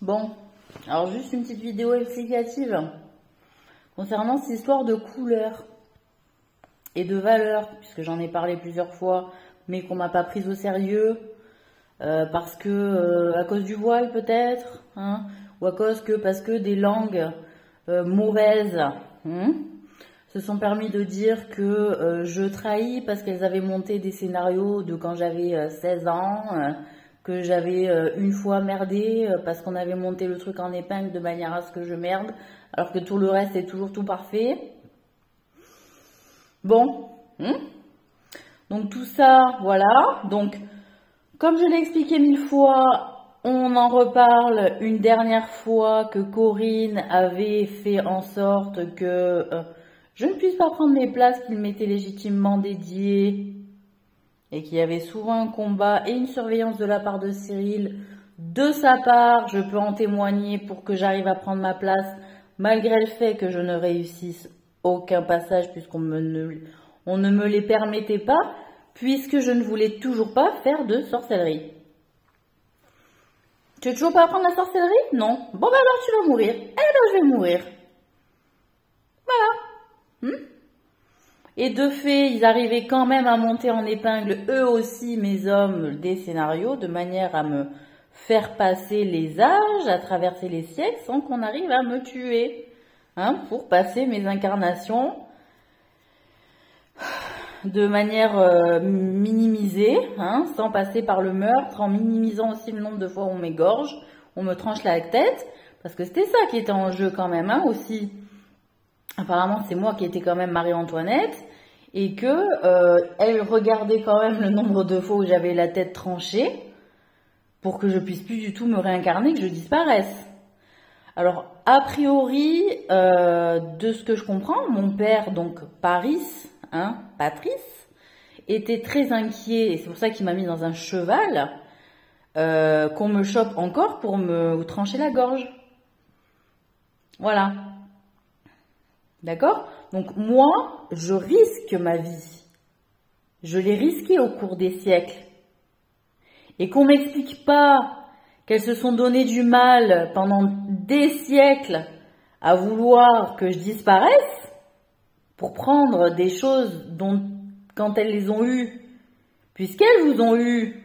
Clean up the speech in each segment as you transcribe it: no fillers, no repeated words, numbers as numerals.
Bon, alors juste une petite vidéo explicative concernant cette histoire de couleur et de valeur, puisque j'en ai parlé plusieurs fois, mais qu'on m'a pas prise au sérieux, parce que à cause du voile peut-être, hein, ou parce que des langues mauvaises se sont permis de dire que je trahis parce qu'elles avaient monté des scénarios de quand j'avais 16 ans, que j'avais une fois merdé parce qu'on avait monté le truc en épingle de manière à ce que je merde, alors que tout le reste est toujours tout parfait. Bon, donc tout ça, voilà. Donc, comme je l'ai expliqué 1000 fois, on en reparle une dernière fois que Corinne avait fait en sorte que je ne puisse pas prendre mes places qu'il m'était légitimement dédiées et qu'il y avait souvent un combat et une surveillance de la part de Cyril. De sa part, je peux en témoigner pour que j'arrive à prendre ma place malgré le fait que je ne réussisse aucun passage puisqu'on on ne me les permettait pas, puisque je ne voulais toujours pas faire de sorcellerie. Tu veux toujours pas apprendre la sorcellerie? Non. Bon ben alors tu vas mourir. Eh ben je vais mourir. Voilà. Et de fait, ils arrivaient quand même à monter en épingle, eux aussi, mes hommes, des scénarios, de manière à me faire passer les âges, à traverser les siècles, sans qu'on arrive à me tuer, pour passer mes incarnations de manière minimisée, sans passer par le meurtre, en minimisant aussi le nombre de fois où on m'égorge, on me tranche la tête, parce que c'était ça qui était en jeu quand même, aussi. Apparemment, c'est moi qui étais quand même Marie-Antoinette, et que elle regardait quand même le nombre de fois où j'avais la tête tranchée, pour que je puisse plus du tout me réincarner, que je disparaisse. Alors, a priori, de ce que je comprends, mon père, donc Patrice, était très inquiet, et c'est pour ça qu'il m'a mis dans un cheval, qu'on me chope encore pour me trancher la gorge. Voilà. D'accord? Donc moi, je risque ma vie. Je l'ai risquée au cours des siècles. Et qu'on m'explique pas qu'elles se sont donné du mal pendant des siècles à vouloir que je disparaisse pour prendre des choses dont, quand elles les ont eues, puisqu'elles vous ont eues,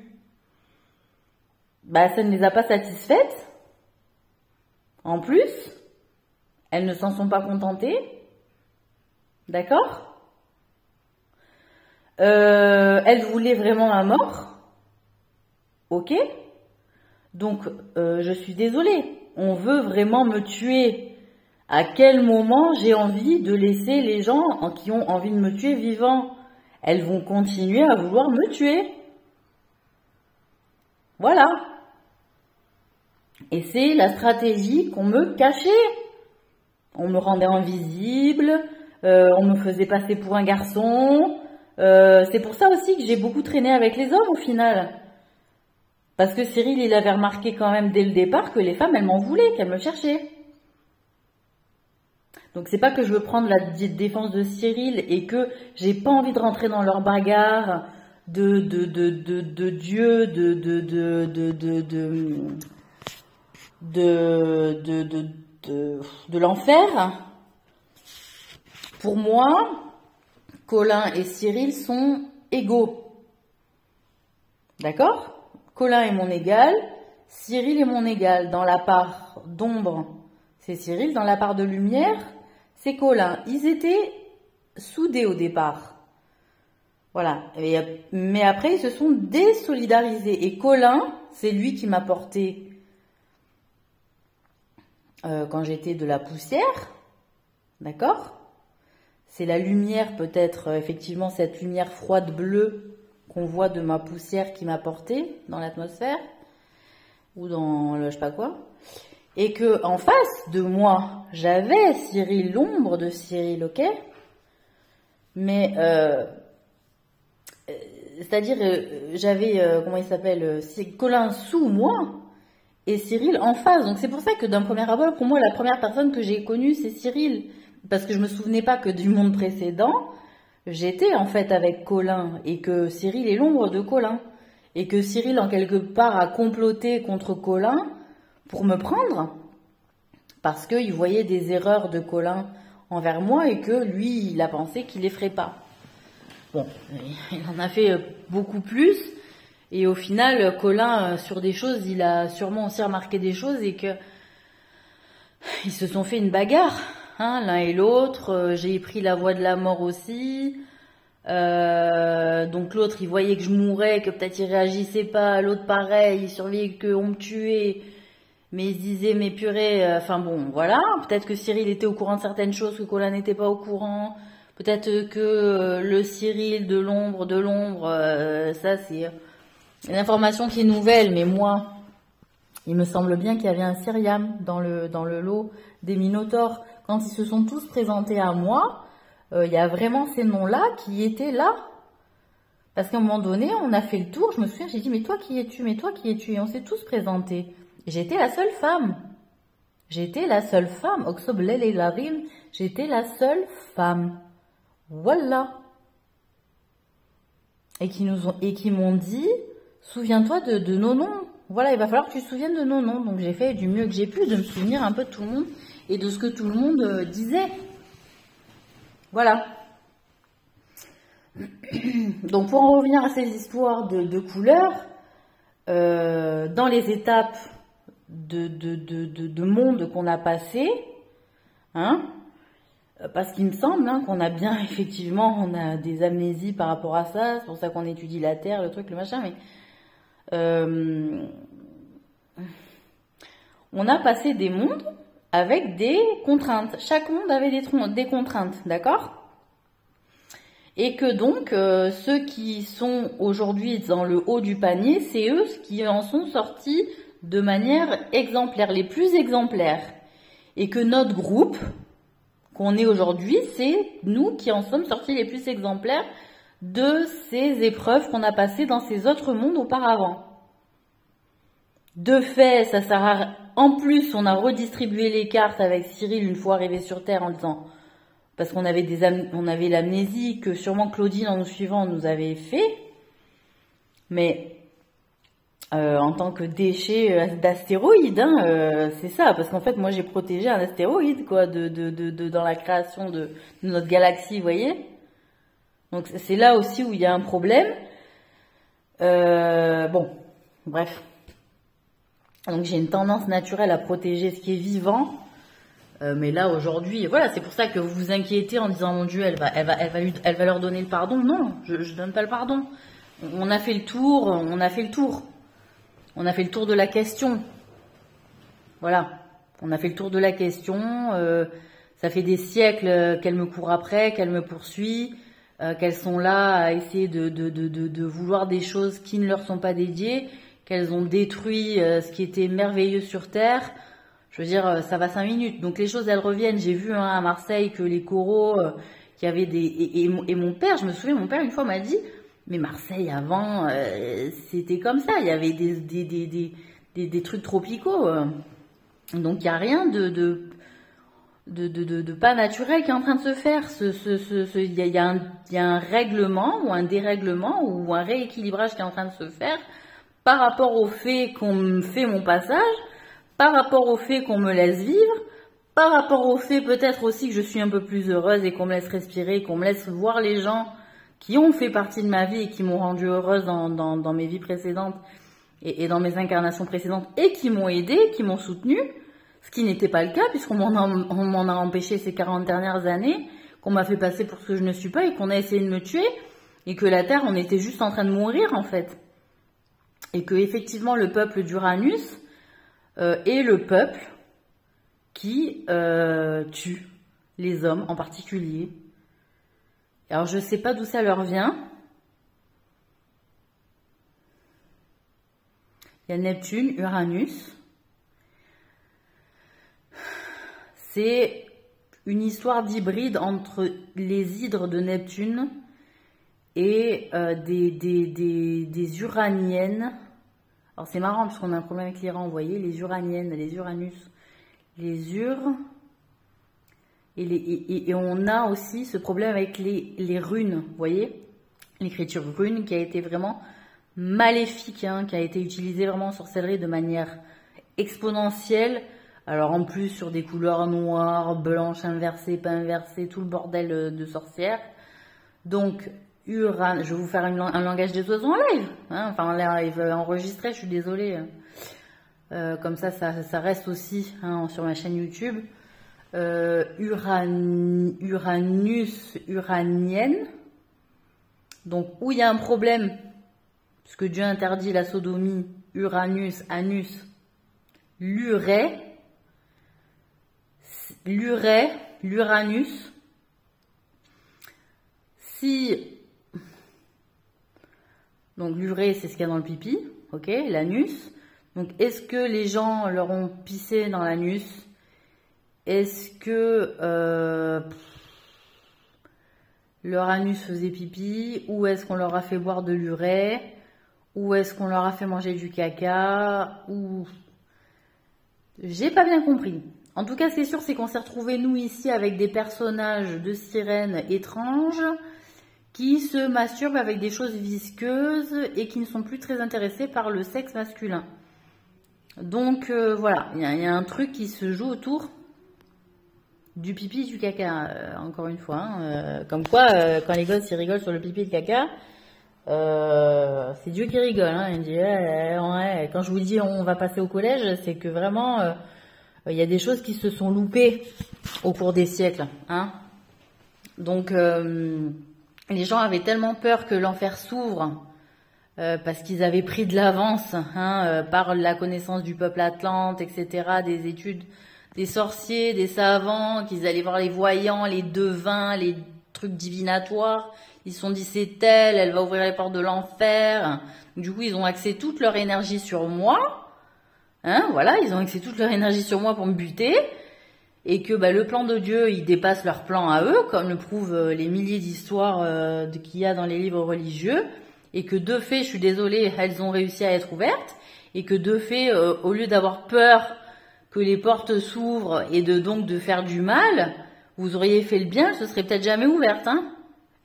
ça ne les a pas satisfaites. En plus, elles ne s'en sont pas contentées. D'accord? Elles voulaient vraiment ma mort. Ok? Donc, je suis désolée. On veut vraiment me tuer. À quel moment j'ai envie de laisser les gens qui ont envie de me tuer vivants? Elles vont continuer à vouloir me tuer. Voilà. Et c'est la stratégie qu'on me cachait. On me rendait invisible, on me faisait passer pour un garçon. C'est pour ça aussi que j'ai beaucoup traîné avec les hommes au final. Parce que Cyril, il avait remarqué quand même dès le départ que les femmes, elles m'en voulaient, qu'elles me cherchaient. Donc c'est pas que je veux prendre la défense de Cyril et que j'ai pas envie de rentrer dans leur bagarre de Dieu, de l'enfer. Pour moi, Colin et Cyril sont égaux. D'accord? Colin est mon égal, Cyril est mon égal. Dans la part d'ombre, c'est Cyril. Dans la part de lumière, c'est Colin. Ils étaient soudés au départ. Voilà. Mais après, ils se sont désolidarisés. Et Colin, c'est lui qui m'a porté quand j'étais de la poussière. D'accord? C'est la lumière, peut-être, effectivement, cette lumière froide bleue qu'on voit de ma poussière qui m'a porté dans l'atmosphère. Ou dans le je sais pas quoi. Et que en face de moi, j'avais Cyril, l'ombre de Cyril, ok? Mais, c'est-à-dire, j'avais, comment il s'appelle, Colin sous moi et Cyril en face. Donc c'est pour ça que d'un premier abord, pour moi, la première personne que j'ai connue, c'est Cyril. Parce que je me souvenais pas que du monde précédent, j'étais en fait avec Colin et que Cyril est l'ombre de Colin. Et que Cyril, en quelque part, a comploté contre Colin pour me prendre, parce qu'il voyait des erreurs de Colin envers moi et que lui, il a pensé qu'il les ferait pas. Bon, il en a fait beaucoup plus, et au final, Colin, sur des choses, il a sûrement aussi remarqué des choses et que ils se sont fait une bagarre, hein, l'un et l'autre. J'ai pris la voie de la mort aussi. Donc l'autre, il voyait que je mourais, que peut-être il réagissait pas. L'autre, pareil, il surveillait qu'on me tuait. Mais il se disait, mais purée, enfin bon, voilà. Peut-être que Cyril était au courant de certaines choses que Colin n'était pas au courant. Peut-être que le Cyril de l'ombre, ça c'est une information qui est nouvelle, mais moi, il me semble bien qu'il y avait un Syriam dans le lot des Minotaures. Quand ils se sont tous présentés à moi, il y a vraiment ces noms-là qui étaient là. Parce qu'à un moment donné, on a fait le tour, je me souviens, j'ai dit, mais toi qui es-tu? Mais toi qui es-tu? Et on s'est tous présentés. J'étais la seule femme. J'étais la seule femme. Oxoblel et Larim, j'étais la seule femme. Voilà. Et qui m'ont dit, souviens-toi de nos noms. Voilà, il va falloir que tu te souviennes de nos noms. Donc j'ai fait du mieux que j'ai pu de me souvenir un peu de tout le monde et de ce que tout le monde disait. Voilà. Donc pour en revenir à ces histoires de couleurs, dans les étapes de monde qu'on a passé, hein, parce qu'il me semble qu'on a bien, effectivement, on a des amnésies par rapport à ça, c'est pour ça qu'on étudie la Terre, le truc, le machin, mais on a passé des mondes avec des contraintes. Chaque monde avait des contraintes, d'accord? Et que donc, ceux qui sont aujourd'hui dans le haut du panier, c'est eux qui en sont sortis de manière exemplaire, les plus exemplaires. Et que notre groupe, qu'on est aujourd'hui, c'est nous qui en sommes sortis les plus exemplaires de ces épreuves qu'on a passées dans ces autres mondes auparavant. De fait, ça sert à... En plus, on a redistribué les cartes avec Cyril une fois arrivé sur Terre en disant... Parce qu'on avait on avait l'amnésie que sûrement Claudine, en nous suivant, nous avait fait. Mais en tant que déchet d'astéroïde, c'est ça. Parce qu'en fait, moi, j'ai protégé un astéroïde, quoi, dans la création de notre galaxie, vous voyez. Donc, c'est là aussi où il y a un problème. Bon, bref. Donc, j'ai une tendance naturelle à protéger ce qui est vivant. Mais là, aujourd'hui, voilà, c'est pour ça que vous vous inquiétez en disant, mon Dieu, elle va leur donner le pardon. Non, je donne pas le pardon. On a fait le tour, on a fait le tour de la question. Voilà, on a fait le tour de la question. Ça fait des siècles qu'elle me court après, qu'elle me poursuit, qu'elles sont là à essayer de vouloir des choses qui ne leur sont pas dédiées, qu'elles ont détruit ce qui était merveilleux sur Terre. Je veux dire, ça va 5 minutes. Donc les choses, elles reviennent. J'ai vu à Marseille que les coraux, qu'il y avait des... Et mon père, je me souviens, mon père une fois m'a dit, mais Marseille avant, c'était comme ça. Il y avait des trucs tropicaux. Donc il n'y a rien de pas naturel qui est en train de se faire. Il y a un règlement ou un dérèglement ou un rééquilibrage qui est en train de se faire par rapport au fait qu'on me fait mon passage, par rapport au fait qu'on me laisse vivre, par rapport au fait peut-être aussi que je suis un peu plus heureuse et qu'on me laisse respirer, qu'on me laisse voir les gens qui ont fait partie de ma vie et qui m'ont rendue heureuse dans mes vies précédentes et dans mes incarnations précédentes et qui m'ont aidée, qui m'ont soutenue, ce qui n'était pas le cas puisqu'on m'en a empêché ces 40 dernières années, qu'on m'a fait passer pour ce que je ne suis pas et qu'on a essayé de me tuer et que la Terre, on était juste en train de mourir en fait. Et que effectivement le peuple d'Uranus est le peuple qui tue les hommes en particulier. Alors je sais pas d'où ça leur vient. Il y a Neptune, Uranus. C'est une histoire d'hybride entre les hydres de Neptune et des uraniennes. Alors c'est marrant parce qu'on a un problème avec l'Iran, vous voyez, les uraniennes, les Uranus, les et on a aussi ce problème avec les runes, vous voyez, l'écriture rune qui a été vraiment maléfique, qui a été utilisée vraiment en sorcellerie de manière exponentielle. Alors en plus sur des couleurs noires, blanches, inversées, pas inversées, tout le bordel de sorcière. Donc Uranus, je vais vous faire un langage des oiseaux en live, hein, enfin en live enregistré, je suis désolée. Comme ça reste aussi hein, sur ma chaîne YouTube. Uranus, uranienne. Donc où il y a un problème, puisque Dieu interdit la sodomie, Uranus, anus, l'Uranus. Si donc l'urée c'est ce qu'il y a dans le pipi, ok, l'anus. Donc est-ce que les gens leur ont pissé dans l'anus? Est-ce que leur anus faisait pipi? Ou est-ce qu'on leur a fait boire de l'urée? Ou est-ce qu'on leur a fait manger du caca? Ou j'ai pas bien compris. En tout cas, c'est sûr, c'est qu'on s'est retrouvés, nous, ici, avec des personnages de sirènes étranges qui se masturbent avec des choses visqueuses et qui ne sont plus très intéressés par le sexe masculin. Donc, voilà, il y a un truc qui se joue autour du pipi et du caca, encore une fois. Hein, comme quoi, quand les gosses, ils rigolent sur le pipi et le caca, c'est Dieu qui rigole. Hein, il dit, ouais. Quand je vous dis on va passer au collège, c'est que vraiment... il y a des choses qui se sont loupées au cours des siècles. Hein. Donc, les gens avaient tellement peur que l'enfer s'ouvre parce qu'ils avaient pris de l'avance hein, par la connaissance du peuple atlante, etc., des études des sorciers, des savants, qu'ils allaient voir les voyants, les devins, les trucs divinatoires. Ils se sont dit, c'est elle va ouvrir les portes de l'enfer. Du coup, ils ont axé toute leur énergie sur moi. Hein, voilà, ils ont axé toute leur énergie sur moi pour me buter, et que le plan de Dieu, il dépasse leur plan à eux, comme le prouvent les milliers d'histoires qu'il y a dans les livres religieux, et que de fait, je suis désolée, elles ont réussi à être ouvertes, et que de fait, au lieu d'avoir peur que les portes s'ouvrent et donc de faire du mal, vous auriez fait le bien, elles se seraient peut-être jamais ouvertes, hein.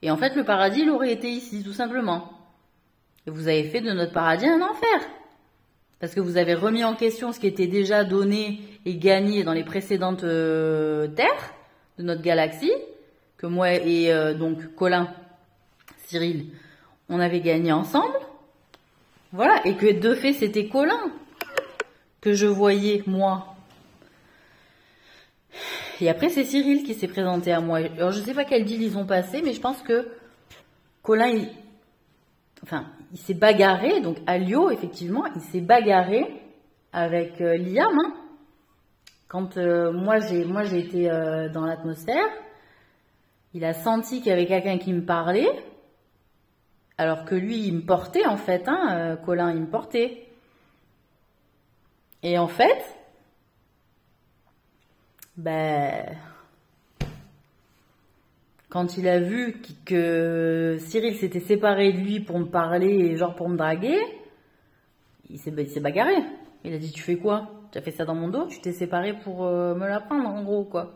Et en fait, le paradis, il aurait été ici, tout simplement. Et vous avez fait de notre paradis un enfer. Parce que vous avez remis en question ce qui était déjà donné et gagné dans les précédentes terres de notre galaxie, que moi et donc Colin, Cyril, on avait gagné ensemble. Voilà, et que de fait c'était Colin que je voyais moi. Et après c'est Cyril qui s'est présenté à moi. Alors je sais pas quel deal ils ont passé, mais je pense que Colin, il s'est bagarré, donc Alio, effectivement, il s'est bagarré avec Liam. Hein. Quand moi j'ai été dans l'atmosphère, il a senti qu'il y avait quelqu'un qui me parlait, alors que lui, il me portait en fait, hein, Colin, il me portait. Et en fait, quand il a vu que Cyril s'était séparé de lui pour me parler, genre pour me draguer, il s'est bagarré. Il a dit, tu fais quoi? Tu as fait ça dans mon dos? Tu t'es séparé pour me la prendre, en gros, quoi.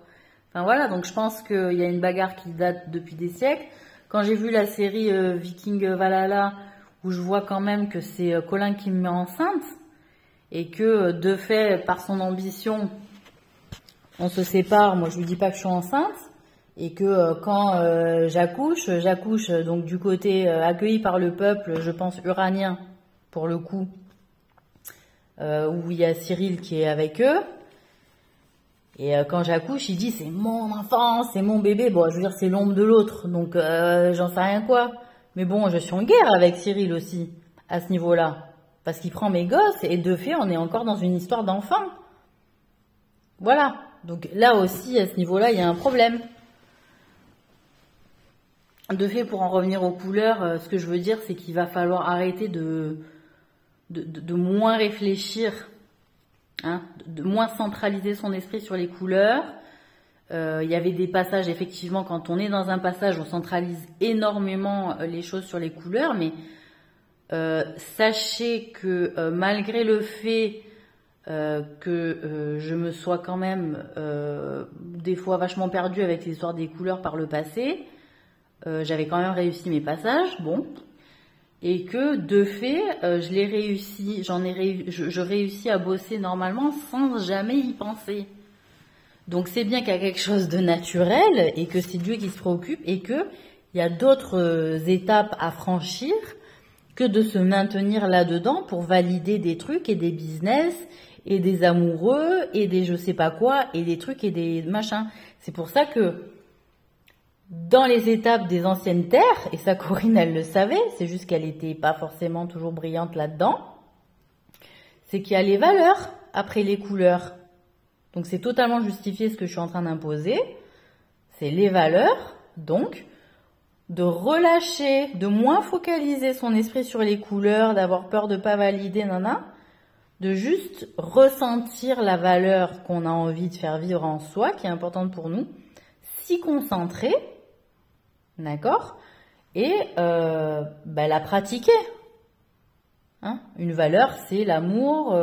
Enfin voilà, donc je pense qu'il y a une bagarre qui date depuis des siècles. Quand j'ai vu la série Viking Valhalla, où je vois quand même que c'est Colin qui me met enceinte, et que de fait, par son ambition, on se sépare, moi je lui dis pas que je suis enceinte, et que quand j'accouche donc du côté accueilli par le peuple, je pense uranien pour le coup, où il y a Cyril qui est avec eux, et quand j'accouche, il dit c'est mon enfant, c'est mon bébé, bon je veux dire c'est l'ombre de l'autre, donc j'en sais rien quoi, mais bon je suis en guerre avec Cyril aussi, à ce niveau-là, parce qu'il prend mes gosses, et de fait on est encore dans une histoire d'enfant, voilà, donc là aussi à ce niveau-là il y a un problème. De fait, pour en revenir aux couleurs, ce que je veux dire, c'est qu'il va falloir arrêter de moins réfléchir, hein, de moins centraliser son esprit sur les couleurs. Il y avait des passages, effectivement, quand on est dans un passage, on centralise énormément les choses sur les couleurs, mais sachez que malgré le fait que je me sois quand même des fois vachement perdue avec l'histoire des couleurs par le passé, j'avais quand même réussi mes passages, bon. et que de fait, je l'ai réussi, je réussis à bosser normalement sans jamais y penser. Donc c'est bien qu'il y a quelque chose de naturel et que c'est Dieu qui se préoccupe et que il y a d'autres étapes à franchir que de se maintenir là-dedans pour valider des trucs et des business et des amoureux et des je sais pas quoi et des trucs et des machins. C'est pour ça que dans les étapes des anciennes terres, et ça Corinne elle le savait, c'est juste qu'elle n'était pas forcément toujours brillante là-dedans, c'est qu'il y a les valeurs après les couleurs. Donc c'est totalement justifié ce que je suis en train d'imposer, c'est les valeurs, donc de relâcher, de moins focaliser son esprit sur les couleurs, d'avoir peur de pas valider, de juste ressentir la valeur qu'on a envie de faire vivre en soi, qui est importante pour nous, s'y concentrer, d'accord, et la pratiquer. Hein, une valeur, c'est l'amour,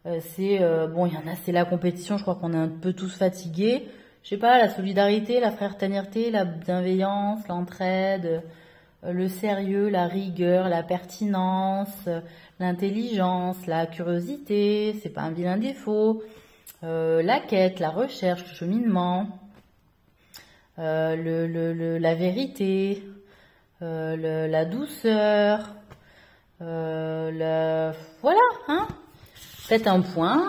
il y en a, c'est la compétition, je crois qu'on est un peu tous fatigués. Je sais pas, la solidarité, la fraternité, la bienveillance, l'entraide, le sérieux, la rigueur, la pertinence, l'intelligence, la curiosité, c'est pas un vilain défaut, la quête, la recherche, le cheminement, la vérité, la douceur, voilà, hein. Faites un point,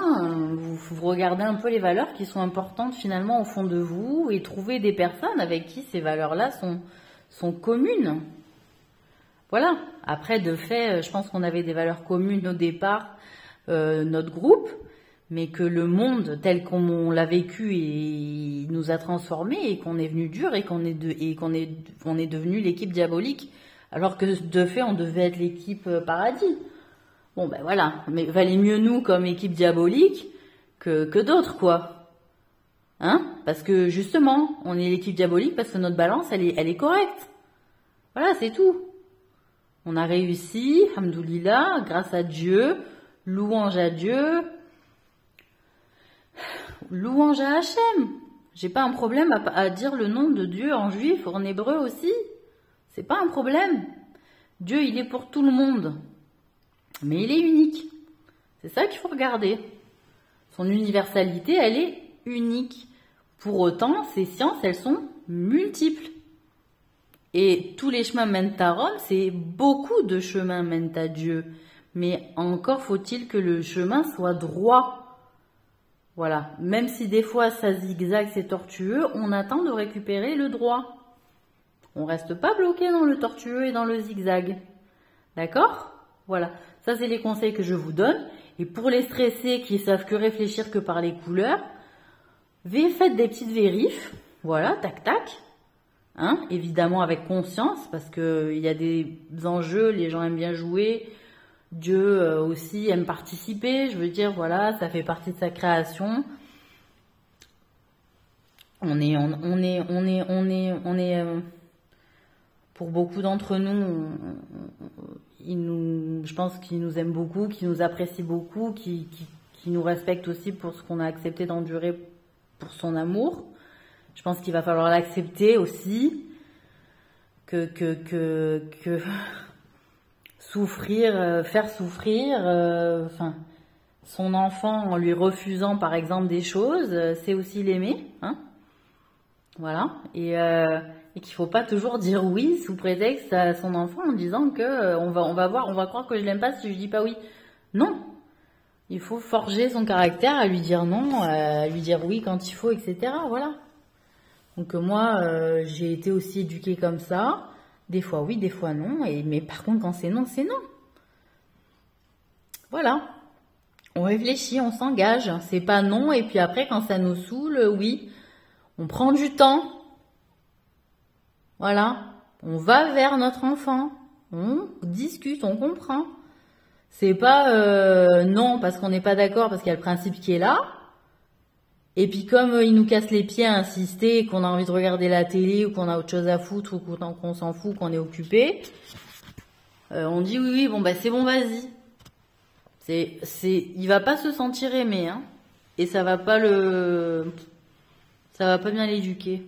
vous regardez un peu les valeurs qui sont importantes finalement au fond de vous et trouvez des personnes avec qui ces valeurs-là sont communes. Voilà. Après, de fait, je pense qu'on avait des valeurs communes au départ, notre groupe, mais que le monde tel qu'on l'a vécu et nous a transformés et qu'on est venu dur et qu'on est devenu l'équipe diabolique, alors que de fait on devait être l'équipe paradis. Bon ben voilà, mais valait mieux nous comme équipe diabolique que d'autres quoi. Hein? Parce que justement, on est l'équipe diabolique parce que notre balance elle est correcte. Voilà, c'est tout. On a réussi, alhamdoulilah, grâce à Dieu, louange à Dieu, louange à Hachem. J'ai pas un problème à dire le nom de Dieu en juif ou en hébreu aussi. C'est pas un problème. Dieu, il est pour tout le monde. Mais il est unique. C'est ça qu'il faut regarder. Son universalité, elle est unique. Pour autant, ces sciences, elles sont multiples. Et tous les chemins mènent à Rome, c'est beaucoup de chemins mènent à Dieu. Mais encore faut-il que le chemin soit droit. Voilà. Même si des fois ça zigzague, c'est tortueux, on attend de récupérer le droit. On reste pas bloqué dans le tortueux et dans le zigzag. D'accord? Voilà. Ça, c'est les conseils que je vous donne. Et pour les stressés qui savent que réfléchir que par les couleurs, faites des petites vérifs. Voilà, tac, tac. Hein, évidemment avec conscience, parce que il y a des enjeux, les gens aiment bien jouer. Dieu aussi aime participer. Je veux dire, voilà, ça fait partie de sa création. Pour beaucoup d'entre nous, je pense qu'ils nous aiment beaucoup, qu'ils nous apprécient beaucoup, qui nous respectent aussi pour ce qu'on a accepté d'endurer pour son amour. Je pense qu'il va falloir l'accepter aussi, que souffrir, faire souffrir, son enfant en lui refusant par exemple des choses, c'est aussi l'aimer, hein. Voilà, et qu'il faut pas toujours dire oui sous prétexte à son enfant en disant que on va croire que je l'aime pas si je dis pas oui. Non, il faut forger son caractère à lui dire non, à lui dire oui quand il faut, etc. Voilà. Donc moi, j'ai été aussi éduquée comme ça. Des fois oui, des fois non. Mais par contre, quand c'est non, c'est non. Voilà. On réfléchit, on s'engage. C'est pas non. Et puis après, quand ça nous saoule, oui, on prend du temps. Voilà. On va vers notre enfant. On discute, on comprend. C'est pas non parce qu'on n'est pas d'accord, parce qu'il y a le principe qui est là. Et puis comme il nous casse les pieds à insister, qu'on a envie de regarder la télé ou qu'on a autre chose à foutre ou qu'on s'en fout, qu'on est occupé, on dit oui, bon bah c'est bon, vas-y. Il va pas se sentir aimé, hein, et ça va pas bien l'éduquer.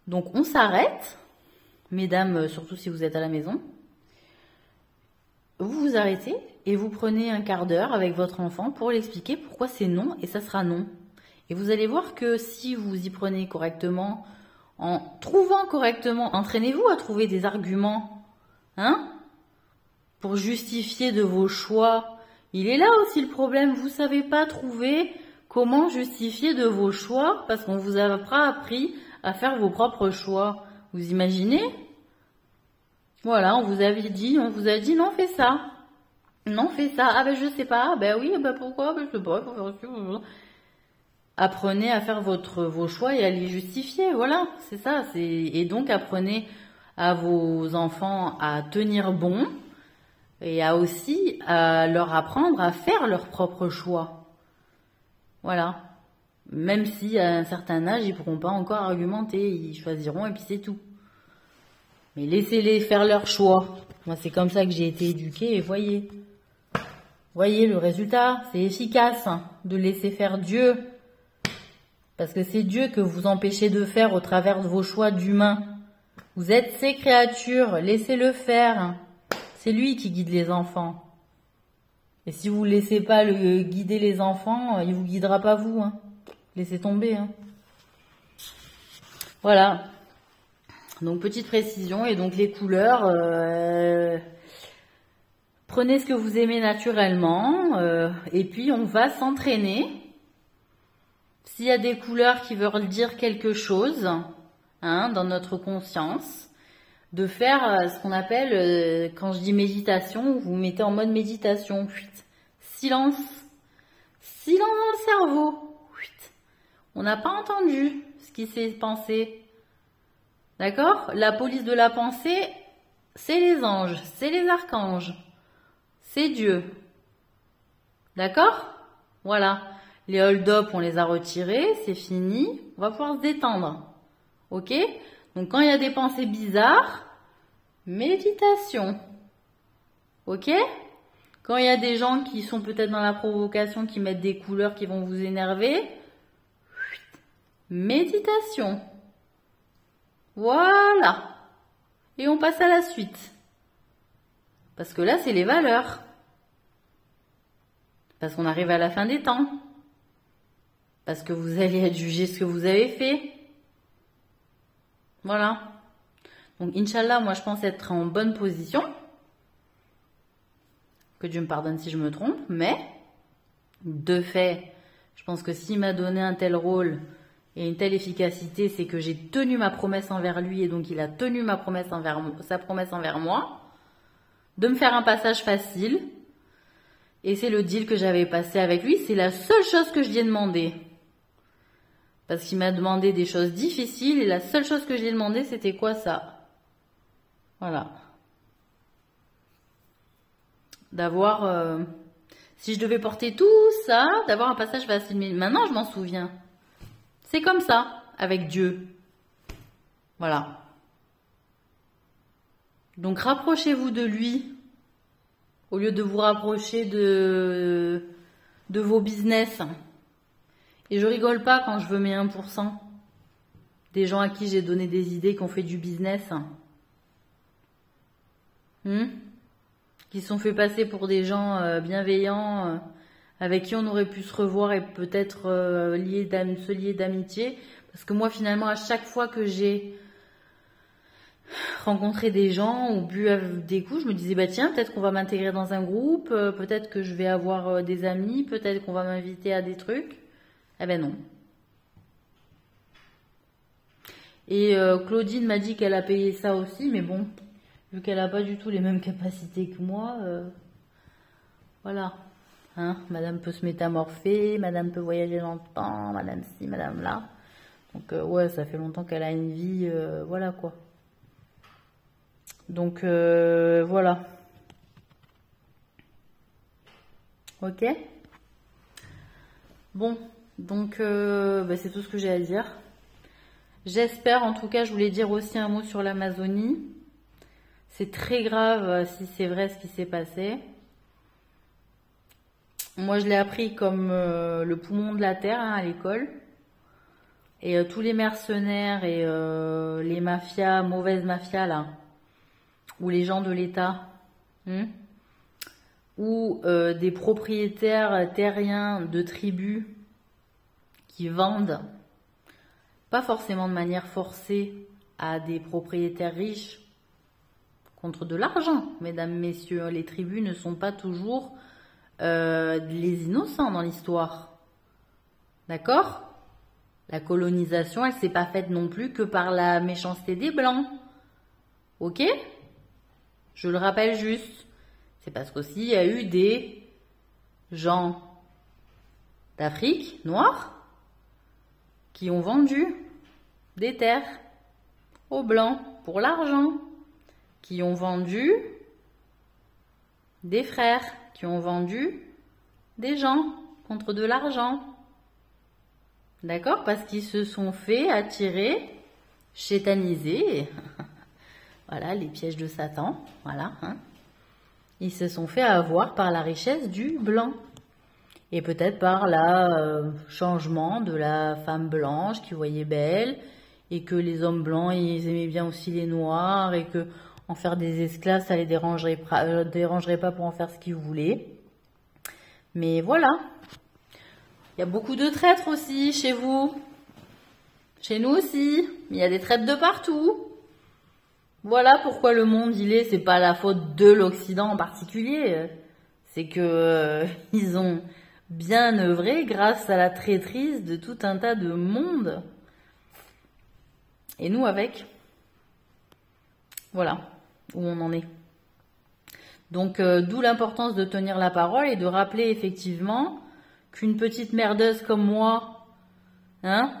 Donc on s'arrête, mesdames, surtout si vous êtes à la maison, vous vous arrêtez et vous prenez un quart d'heure avec votre enfant pour l'expliquer pourquoi c'est non et ça sera non. Et vous allez voir que si vous y prenez correctement, en trouvant correctement, entraînez-vous à trouver des arguments, hein, pour justifier de vos choix. Il est là aussi le problème, vous savez pas trouver comment justifier de vos choix parce qu'on vous a pas appris à faire vos propres choix. Vous imaginez? Voilà, on vous a dit non, fais ça. Non, fais ça. Ah ben je sais pas. Ben oui, ben pourquoi? Ben je sais pas. Apprenez à faire vos choix et à les justifier. Voilà, c'est ça. Et donc apprenez à vos enfants à tenir bon et aussi à leur apprendre à faire leurs propres choix. Voilà. Même si à un certain âge, ils pourront pas encore argumenter, ils choisiront et puis c'est tout. Mais laissez-les faire leurs choix. Moi, c'est comme ça que j'ai été éduquée et voyez le résultat, c'est efficace hein, de laisser faire Dieu. Parce que c'est Dieu que vous empêchez de faire au travers de vos choix d'humains. Vous êtes ses créatures, laissez-le faire. C'est lui qui guide les enfants. Et si vous ne laissez pas guider les enfants, il vous guidera pas vous. Hein. Laissez tomber. Hein. Voilà. Donc petite précision. Et donc les couleurs, prenez ce que vous aimez naturellement. Et puis on va s'entraîner. S'il y a des couleurs qui veulent dire quelque chose hein, dans notre conscience, de faire ce qu'on appelle, quand je dis méditation, vous vous mettez en mode méditation. Silence. Silence dans le cerveau. On n'a pas entendu ce qui s'est pensé. D'accord? La police de la pensée, c'est les anges, c'est les archanges, c'est Dieu. D'accord? Voilà. Les hold-up, on les a retirés, c'est fini. On va pouvoir se détendre. Ok? Donc, quand il y a des pensées bizarres, méditation. Ok? Quand il y a des gens qui sont peut-être dans la provocation, qui mettent des couleurs qui vont vous énerver, méditation. Voilà. Et on passe à la suite. Parce que là, c'est les valeurs. Parce qu'on arrive à la fin des temps. Parce que vous allez être jugé ce que vous avez fait. Voilà. Donc, Inch'Allah, moi, je pense être en bonne position. Que Dieu me pardonne si je me trompe. Mais, de fait, je pense que s'il m'a donné un tel rôle et une telle efficacité, c'est que j'ai tenu ma promesse envers lui et donc il a tenu sa promesse envers moi. De me faire un passage facile. Et c'est le deal que j'avais passé avec lui. C'est la seule chose que je lui ai demandé. Parce qu'il m'a demandé des choses difficiles et la seule chose que je lui ai demandé, c'était quoi ça? Voilà. D'avoir, si je devais porter tout ça, d'avoir un passage facile. Mais maintenant, je m'en souviens. C'est comme ça, avec Dieu. Voilà. Donc, rapprochez-vous de lui, au lieu de vous rapprocher de vos business. Et je rigole pas quand je veux mes 1%. Des gens à qui j'ai donné des idées qui ont fait du business. Qui se sont fait passer pour des gens bienveillants, avec qui on aurait pu se revoir et peut-être se lier d'amitié. Parce que moi, finalement, à chaque fois que j'ai rencontré des gens ou bu des coups, je me disais, bah tiens, peut-être qu'on va m'intégrer dans un groupe, peut-être que je vais avoir des amis, peut-être qu'on va m'inviter à des trucs. Eh ben non. Et Claudine m'a dit qu'elle a payé ça aussi, mais bon, vu qu'elle n'a pas du tout les mêmes capacités que moi, voilà. Hein, madame peut se métamorpher, madame peut voyager dans le temps, madame ci, madame là. Donc ouais, ça fait longtemps qu'elle a une vie, voilà quoi. Donc voilà. Ok. Bon, donc bah, c'est tout ce que j'ai à dire. J'espère, en tout cas, je voulais dire aussi un mot sur l'Amazonie. C'est très grave si c'est vrai ce qui s'est passé. Moi, je l'ai appris comme le poumon de la terre hein, à l'école. Et tous les mercenaires et les mafias, mauvaises mafias là, ou les gens de l'État, ou des propriétaires terriens de tribus qui vendent, pas forcément de manière forcée, à des propriétaires riches contre de l'argent. Mesdames, messieurs, les tribus ne sont pas toujours les innocents dans l'histoire. D'accord? La colonisation, elle s'est pas faite non plus que par la méchanceté des Blancs. Ok? Je le rappelle juste. C'est parce qu'aussi il y a eu des gens d'Afrique noirs qui ont vendu des terres aux Blancs pour l'argent, qui ont vendu des frères, qui ont vendu des gens contre de l'argent. D'accord? Parce qu'ils se sont fait attirer, chétaniser, voilà, les pièges de Satan, voilà, hein. Ils se sont fait avoir par la richesse du blanc. Et peut-être par le changement de la femme blanche qui voyait belle, et que les hommes blancs, ils aimaient bien aussi les noirs, et que en faire des esclaves, ça les dérangerait pas pour en faire ce qu'ils voulaient. Mais voilà. Il y a beaucoup de traîtres aussi chez vous. Chez nous aussi. Il y a des traîtres de partout. Voilà pourquoi le monde, c'est pas la faute de l'Occident en particulier. C'est que ils ont bien œuvré grâce à la traîtrise de tout un tas de monde. Et nous avec. Voilà où on en est. Donc d'où l'importance de tenir la parole et de rappeler effectivement qu'une petite merdeuse comme moi, hein,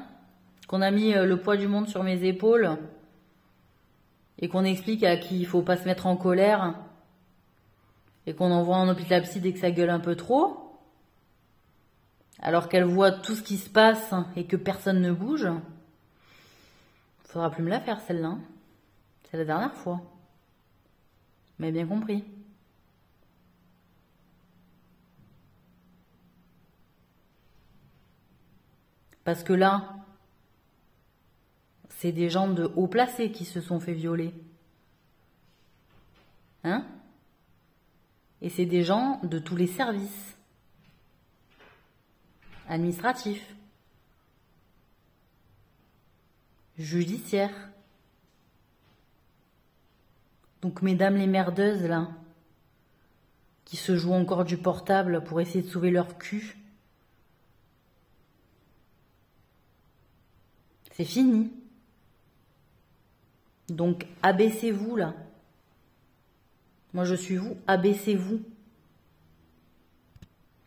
qu'on a mis le poids du monde sur mes épaules et qu'on explique à qui il faut pas se mettre en colère et qu'on envoie en hôpital psy dès que ça gueule un peu trop, alors qu'elle voit tout ce qui se passe et que personne ne bouge, faudra plus me la faire celle-là. Hein. C'est la dernière fois. Mais bien compris. Parce que là, c'est des gens de haut placé qui se sont fait violer. Hein? Et c'est des gens de tous les services administratifs, judiciaires. Donc, mesdames les merdeuses, là, qui se jouent encore du portable pour essayer de sauver leur cul, c'est fini. Donc, abaissez-vous, là. Moi, je suis vous, abaissez-vous.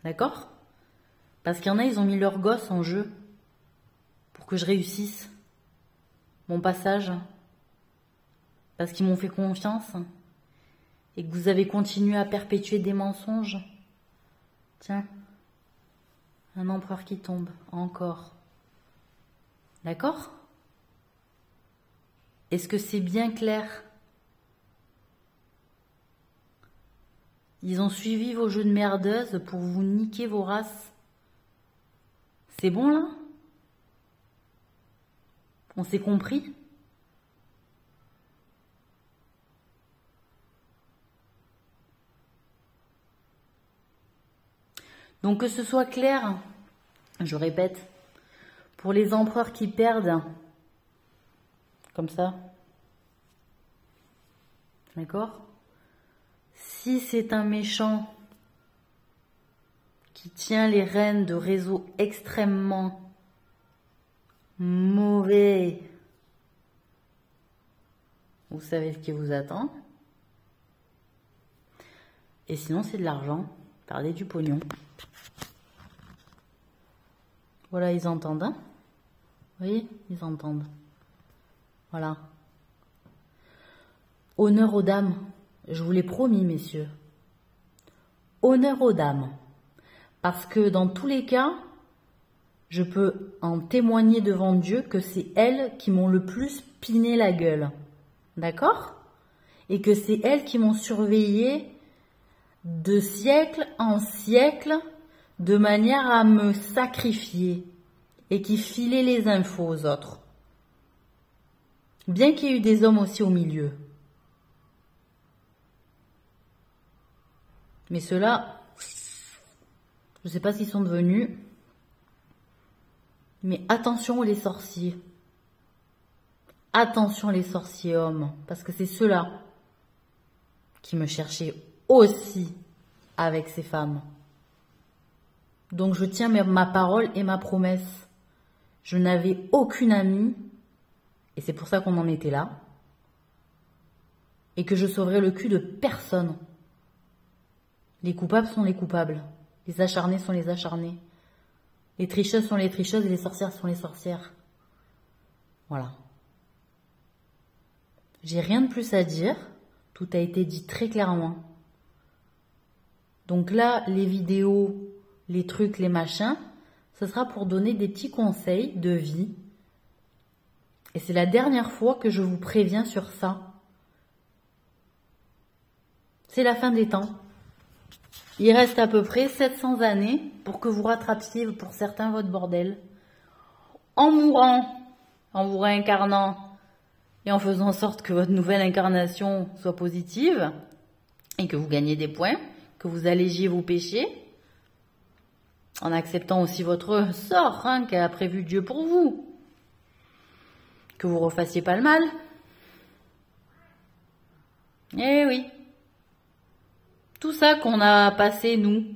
D'accord? Parce qu'il y en a, ils ont mis leur gosse en jeu pour que je réussisse mon passage. Parce qu'ils m'ont fait confiance et que vous avez continué à perpétuer des mensonges. Tiens, un empereur qui tombe, encore. D'accord? Est-ce que c'est bien clair? Ils ont suivi vos jeux de merdeuse pour vous niquer vos races. C'est bon là? On s'est compris? Donc que ce soit clair, je répète, pour les empereurs qui perdent, comme ça, d'accord? Si c'est un méchant qui tient les rênes de réseaux extrêmement mauvais, vous savez ce qui vous attend. Et sinon, c'est de l'argent. Parlez du pognon. Voilà, ils entendent. Hein? Vous voyez, ils entendent. Voilà. Honneur aux dames. Je vous l'ai promis, messieurs. Honneur aux dames. Parce que dans tous les cas, je peux en témoigner devant Dieu que c'est elles qui m'ont le plus piné la gueule. D'accord? Et que c'est elles qui m'ont surveillé de siècle en siècle de manière à me sacrifier et qui filaient les infos aux autres. Bien qu'il y ait eu des hommes aussi au milieu. Mais ceux-là, je ne sais pas s'ils sont devenus. Mais attention les sorciers. Attention les sorciers hommes. Parce que c'est ceux-là qui me cherchaient aussi avec ces femmes. Donc je tiens ma parole et ma promesse. Je n'avais aucune amie. Et c'est pour ça qu'on en était là. Et que je sauverai le cul de personne. Les coupables sont les coupables. Les acharnés sont les acharnés. Les tricheuses sont les tricheuses et les sorcières sont les sorcières. Voilà. J'ai rien de plus à dire. Tout a été dit très clairement. Donc là, les vidéos, les trucs, les machins, ce sera pour donner des petits conseils de vie. Et c'est la dernière fois que je vous préviens sur ça. C'est la fin des temps. Il reste à peu près 700 années pour que vous rattrapiez pour certains votre bordel. En mourant, en vous réincarnant et en faisant en sorte que votre nouvelle incarnation soit positive et que vous gagnez des points, que vous allégiez vos péchés, en acceptant aussi votre sort qu'a prévu Dieu pour vous, que vous refassiez pas le mal. Eh oui. Tout ça qu'on a passé, nous,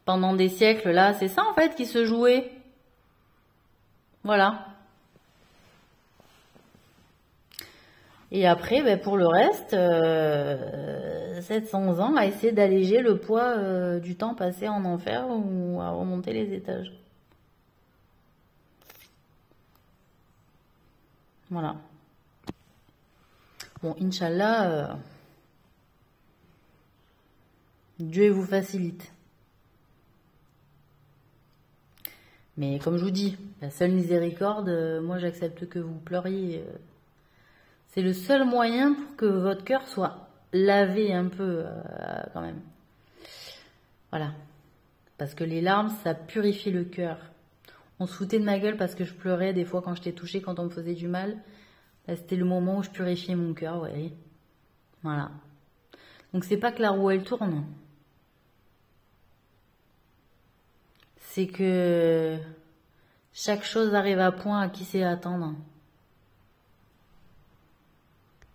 pendant des siècles, là, c'est ça, en fait, qui se jouait. Voilà. Et après, ben, pour le reste, 700 ans à essayer d'alléger le poids du temps passé en enfer ou à remonter les étages. Voilà. Bon, Inch'Allah... Dieu vous facilite. Mais comme je vous dis, la seule miséricorde, moi j'accepte que vous pleuriez. C'est le seul moyen pour que votre cœur soit lavé un peu quand même. Voilà. Parce que les larmes, ça purifie le cœur. On se foutait de ma gueule parce que je pleurais des fois quand je t'ai touchée, quand on me faisait du mal. C'était le moment où je purifiais mon cœur, ouais. Voilà. Donc c'est pas que la roue elle tourne. C'est que chaque chose arrive à point à qui sait attendre.